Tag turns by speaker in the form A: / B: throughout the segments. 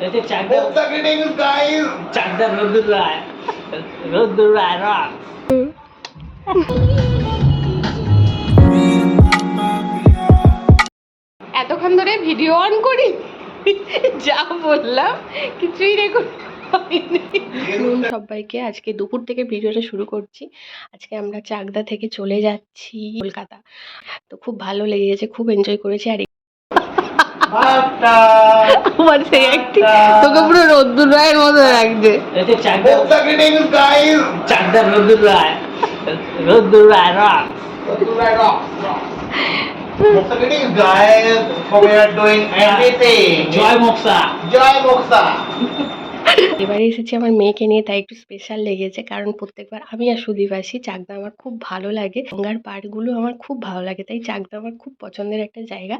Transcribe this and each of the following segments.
A: এতক্ষণ ধরে video on করি, যা বললাম কিছুই রেকর্ড হয়নি। সবাইকে আজকে দুপুর থেকে ভিডিওটা শুরু করছি। আজকে আমরা চাকদা থেকে চলে যাচ্ছি কলকাতা। তো খুব ভালো লেগেছে, খুব এনজয় করেছি। আর আমার সেই একটি তোকে পুরো রোদ্দুর রায়ের মতো লাগছে। চাকদা রোদ্দুর রায়, রোদ্দুর রায় রক, রোদ্দুর রায় rock. Guys, we are doing everything. Joy Moksa. Joy Moksa. এবারে এসেছি আমার মেয়েকে নিয়ে, তাই একটু স্পেশাল লেগেছে, কারণ প্রত্যেকবার আমি আর সুদীপ আসি। চাকদা আমার খুব ভালো লাগে, গঙ্গার পাড়গুলো আমার খুব ভালো লাগে, তাই চাকদা আমার খুব পছন্দের একটা জায়গা।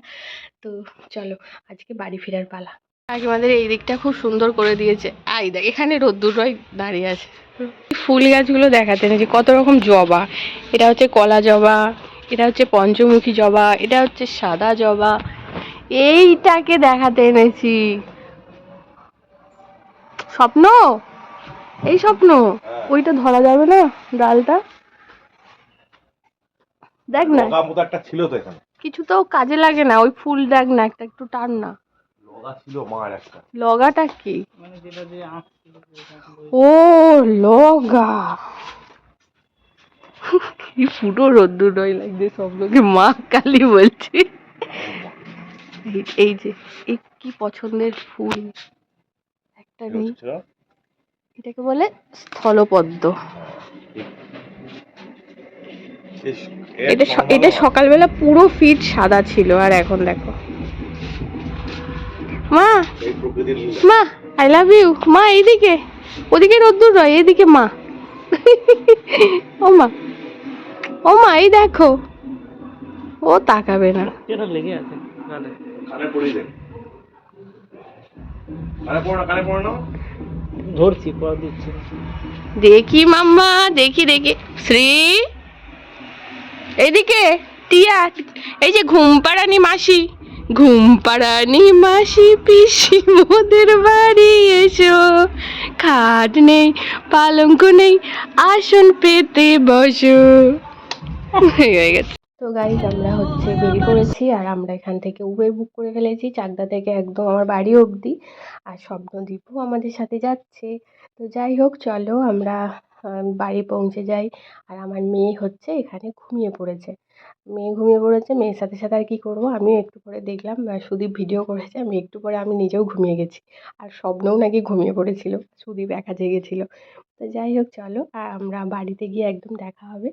A: তো চলো আজকে বাড়ি ফেরার পালা। আগে আমাদের এই দিকটা খুব সুন্দর করে দিয়েছে। আই দেখ, এখানে রোদ্দুর রয় দাঁড়িয়ে আছে। ফুল গাছগুলো দেখাতে এনেছি, কত রকম জবা। এটা হচ্ছে কলা জবা, এটা হচ্ছে পঞ্চমুখী জবা, এটা হচ্ছে সাদা জবা। এইটাকে দেখাতে এনেছি। স্বপ্ন, এই স্বপ্ন, ওইটা ধরা যাবে না ডালটা, দেখ না একটা ছিল তো এখানে, কিছু তো কাজে লাগে না। ওই ফুল দেখ না, একটা একটু টান না। লগা ছিল মার একটা। লগাটা কি? মানে যেটা দিয়ে ও লগা। কি ফুটো রোদ্দুর রই লাগছে, সব লোকে মা কালী বলছি। এই যে এই কি পছন্দের ফুল একটা নেই, এটাকে বলে স্থলপদ্ম। এটা সকালবেলা পুরো ফিট সাদা ছিল, আর এখন দেখো। মা, মা আই লাভ ইউ। মা এইদিকে, ওদিকে রোদ্দুর রয়, এইদিকে মা। ও মা, ও মা এই দেখো। ও তাকাবে না। এটা লেগে আছে কানে, কানে পড়ে যায়। কানে পড়ো না, কানে পড়ো না। ধরছি, পড়া দিচ্ছি। দেখি মাম্মা, দেখি দেখি। শ্রী এইদিকে, টিয়া, এই যে ঘুম পাড়ানি মাসি, ঘুম পাড়ানি মাসি পিসি মোদের বাড়ি এসো, খাট নেই পালঙ্ক নেই আসন পেতে বসো। হয়ে গেছে। তো গাইজ আমরা বেরিয়ে পড়েছি, আর আমরা এখান থেকে উবের বুক করে ফেলেছি চাকদা থেকে একদম আমার বাড়ি অবধি। আর স্বপ্নদীপও আমাদের সাথে যাচ্ছে। তো যাই হোক, চলো আমরা বাড়ি পৌঁছে যাই। আর আমার মেয়ে এখানে ঘুমিয়ে পড়েছে। মেয়ের সাথে সাথে আর কি করবো, আমিও একটু পরে দেখলাম সুদীপ ভিডিও করেছে, আমি একটু পরে আমি নিজেও ঘুমিয়ে গেছি। আর স্বপ্নও নাকি ঘুমিয়ে পড়েছিল, সুদীপ একা জেগেছিল। তো যাই হোক চলো, আর আমরা বাড়িতে গিয়ে একদম দেখা হবে।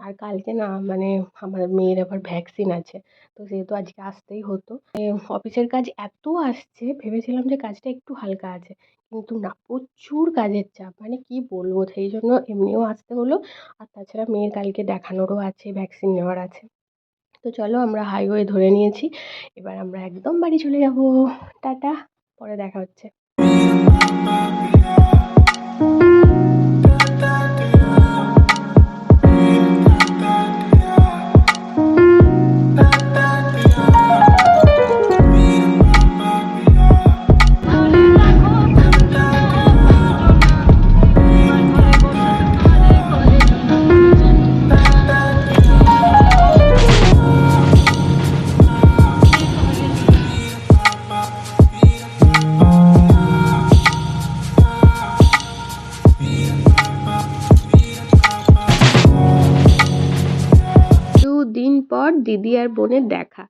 A: আর কালকে না মানে আমার মেয়ের আবার ভ্যাকসিন আছে, তো যেহেতু আজকে আসতেই হতো। অফিসের কাজ এত আসছে, ভেবেছিলাম যে কাজটা একটু হালকা আছে, কিন্তু না, প্রচুর কাজের চাপ, মানে কি বলবো। সেই জন্য এমনিও আসতে হলো, আর তাছাড়া মেয়ের কালকে দেখানোরও আছে, ভ্যাকসিন নেওয়ার আছে। তো চলো আমরা হাইওয়ে ধরে নিয়েছি, এবার আমরা একদম বাড়ি চলে যাব। টাটা, পরে দেখা হচ্ছে। দিন পর দিদি আর বোনের দেখা,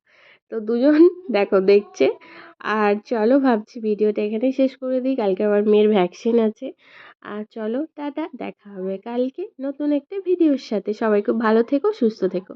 A: তো দুজন দেখো দেখছে। আর চলো ভাবছি ভিডিওটা এখানেই শেষ করে দিই, কালকে আমার মেয়ের ভ্যাকসিন আছে। আর চলো টাটা, দেখা হবে কালকে নতুন একটা ভিডিওর সাথে। সবাই খুব ভালো থেকো, সুস্থ থেকো।